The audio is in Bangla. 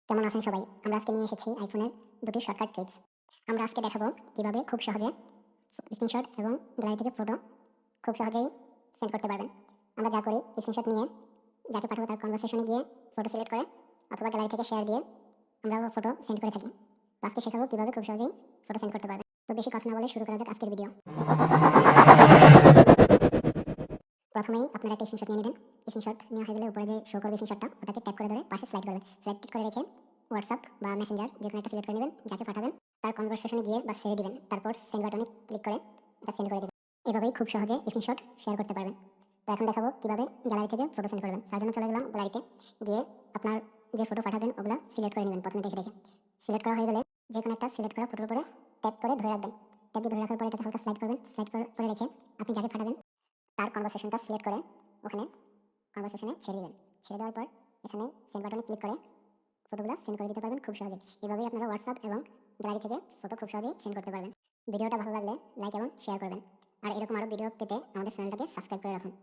কেমন আছেন সবাই? আমরা আজকে নিয়ে এসেছি আইফোনের দুটি শর্টকাট ট্রিক্স। আমরা আজকে দেখাবো কিভাবে খুব সহজে স্ক্রিনশট এবং গ্যালারি থেকে ফটো খুব সহজেই সেন্ড করতে পারবেন। আমরা যা করি, স্ক্রিনশট নিয়ে যাকে পাঠাবো তার কনভারসেশনে গিয়ে ফটো সিলেক্ট করে অথবা গ্যালারি থেকে শেয়ার দিয়ে আমরা ফটো সেন্ড করে থাকি। তো আজকে শেখাবো কিভাবে খুব সহজেই ফটো সেন্ড করতে পারবেন। তো বেশি কথা না বলে শুরু করা যাক আজকের ভিডিও। প্রথমেই আপনারা একটা স্ক্রিনশট নিয়ে নেবেন। স্ক্রিনশট নেওয়া হয়ে গেলে উপরে যে শো করবে স্ক্রিনশটটা, ওটাকে ট্যাপ করে ধরে পাশে স্লাইড করবেন। স্লাইড করে রেখে হোয়াটসঅ্যাপ বা মেসেঞ্জার যেকোনো একটা সিলেক্ট করে নেবেন, যাকে পাঠাবেন তার কনভারসেশনে গিয়ে বা ছেড়ে দিবেন। তারপর সেন্ড বাটনে ক্লিক করে এটা সেন্ড করে দেবেন। এভাবেই খুব সহজে স্ক্রিনশট শেয়ার করতে পারবেন। তো এখন দেখাবো কিভাবে গ্যালারি থেকে ফটো সেন্ড করবেন। তার জন্য চলে গেলাম গ্যালারিতে, গিয়ে আপনার যে ফটো পাঠাবেন ওগুলো সিলেক্ট করে নেবেন। প্রথমে দেখে সিলেক্ট করা হয়ে গেলে যে কোনো একটা সিলেক্ট করা ফটোর উপরে ট্যাপ করে ধরে রাখবেন। ট্যাপ দিয়ে ধরে রাখার পরে এটাকে হালকা স্লাইড করবেন। স্লাইড করে রেখে আপনি যাকে পাঠাবেন তার কনভারসেশনটা সিলেক্ট করে ওখানে কনভারসেশনে ছেড়ে দিবেন। ছেড়ে দেওয়ার পর এখানে সেন্ড বাটনে ক্লিক করে ফটোগুলো সেন্ড করে দিতে পারবেন খুব সহজে। এভাবেই আপনারা হোয়াটসঅ্যাপ এবং গ্যালারি থেকে ফটো খুব সহজেই সেন্ড করতে পারবেন। ভিডিওটা ভালো লাগলে লাইক এবং শেয়ার করবেন। আর এরকম আরও ভিডিও পেতে আমাদের চ্যানেলটাকে সাবস্ক্রাইব করে রাখুন।